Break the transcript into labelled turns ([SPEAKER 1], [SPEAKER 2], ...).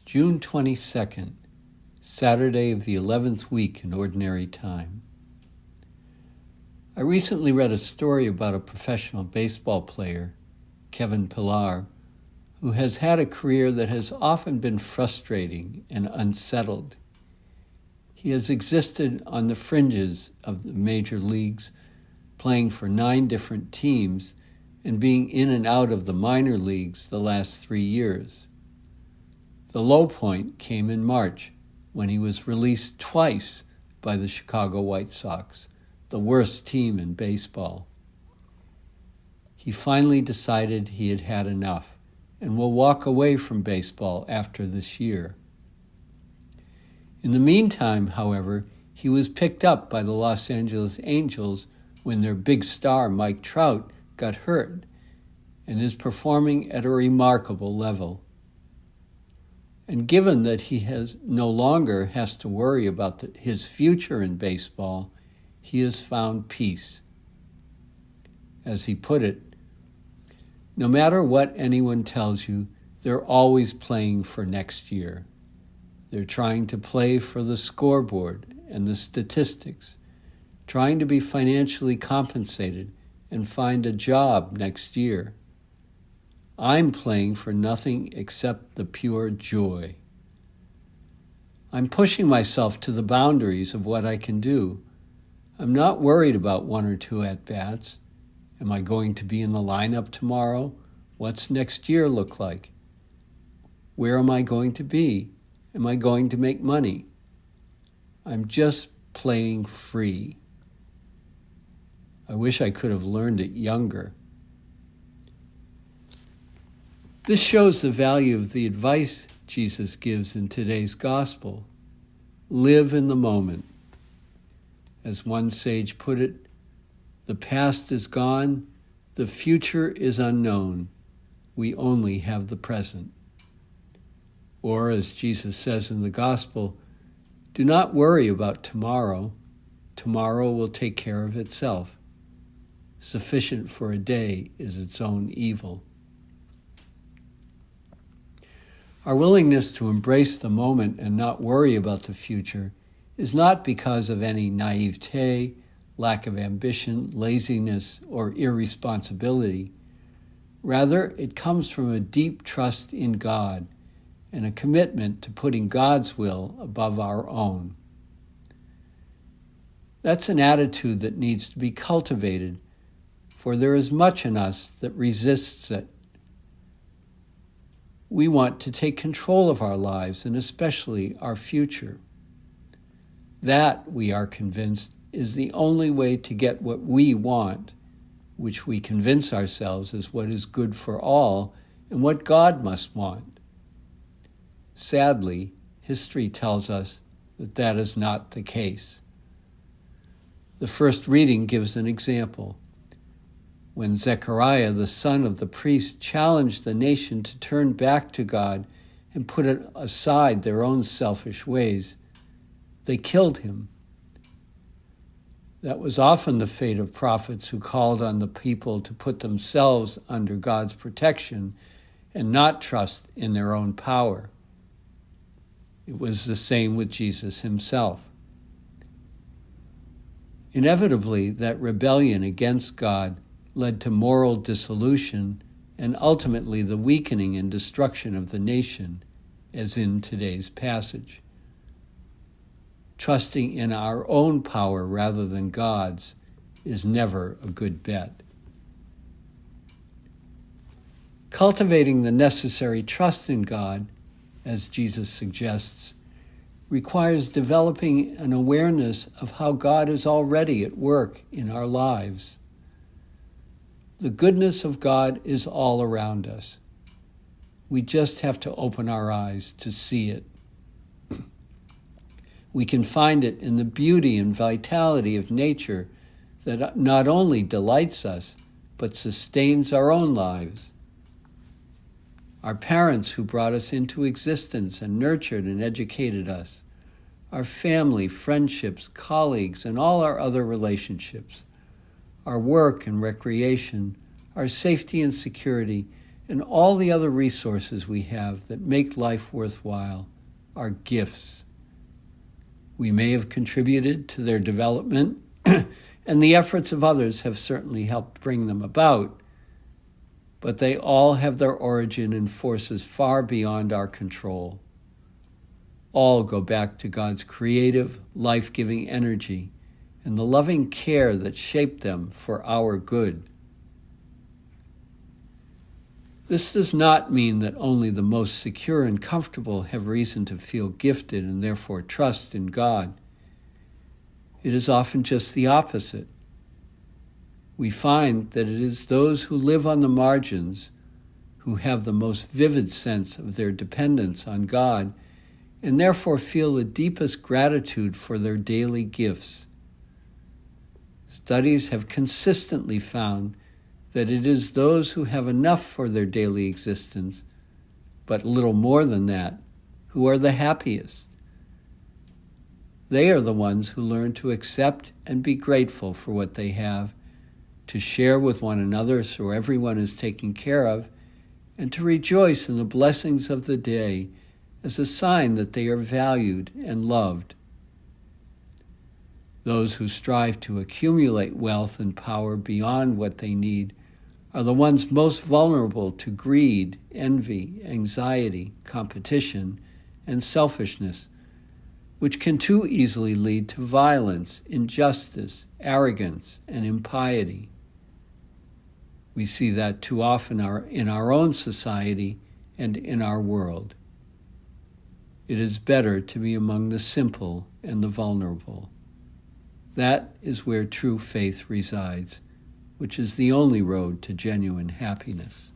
[SPEAKER 1] June 22nd, Saturday of the 11th week in Ordinary Time. I recently read a story about a professional baseball player, Kevin Pillar, who has had a career that has often been frustrating and unsettled. He has existed on the fringes of the major leagues, playing for 9 different teams and being in and out of the minor leagues the last 3 years. The low point came in March when he was released twice by the Chicago White Sox, the worst team in baseball. He finally decided he had had enough and will walk away from baseball after this year. In the meantime, however, he was picked up by the Los Angeles Angels when their big star, Mike Trout, got hurt and is performing at a remarkable level. And given that he no longer has to worry about his future in baseball, he has found peace. As he put it, no matter what anyone tells you, they're always playing for next year. They're trying to play for the scoreboard and the statistics, trying to be financially compensated and find a job next year. I'm playing for nothing except the pure joy. I'm pushing myself to the boundaries of what I can do. I'm not worried about 1 or 2 at-bats. Am I going to be in the lineup tomorrow? What's next year look like? Where am I going to be? Am I going to make money? I'm just playing free. I wish I could have learned it younger. This shows the value of the advice Jesus gives in today's gospel. Live in the moment. As one sage put it, the past is gone, the future is unknown. We only have the present. Or, as Jesus says in the gospel, do not worry about tomorrow. Tomorrow will take care of itself. Sufficient for a day is its own evil. Our willingness to embrace the moment and not worry about the future is not because of any naivete, lack of ambition, laziness, or irresponsibility. Rather, it comes from a deep trust in God and a commitment to putting God's will above our own. That's an attitude that needs to be cultivated, for there is much in us that resists it. We want to take control of our lives and especially our future. That, we are convinced, is the only way to get what we want, which we convince ourselves is what is good for all and what God must want. Sadly, history tells us that that is not the case. The first reading gives an example. When Zechariah, the son of the priest, challenged the nation to turn back to God and put aside their own selfish ways, they killed him. That was often the fate of prophets who called on the people to put themselves under God's protection and not trust in their own power. It was the same with Jesus himself. Inevitably, that rebellion against God led to moral dissolution and ultimately the weakening and destruction of the nation, as in today's passage. Trusting in our own power rather than God's is never a good bet. Cultivating the necessary trust in God, as Jesus suggests, requires developing an awareness of how God is already at work in our lives. The goodness of God is all around us. We just have to open our eyes to see it. We can find it in the beauty and vitality of nature that not only delights us, but sustains our own lives. Our parents who brought us into existence and nurtured and educated us. Our family, friendships, colleagues, and all our other relationships. Our work and recreation, our safety and security, and all the other resources we have that make life worthwhile are gifts. We may have contributed to their development, and the efforts of others have certainly helped bring them about, but they all have their origin in forces far beyond our control. All go back to God's creative, life-giving energy and the loving care that shaped them for our good. This does not mean that only the most secure and comfortable have reason to feel gifted and therefore trust in God. It is often just the opposite. We find that it is those who live on the margins who have the most vivid sense of their dependence on God and therefore feel the deepest gratitude for their daily gifts. Studies have consistently found that it is those who have enough for their daily existence, but little more than that, who are the happiest. They are the ones who learn to accept and be grateful for what they have, to share with one another so everyone is taken care of, and to rejoice in the blessings of the day as a sign that they are valued and loved. Those who strive to accumulate wealth and power beyond what they need are the ones most vulnerable to greed, envy, anxiety, competition, and selfishness, which can too easily lead to violence, injustice, arrogance, and impiety. We see that too often in our own society and in our world. It is better to be among the simple and the vulnerable. That is where true faith resides, which is the only road to genuine happiness.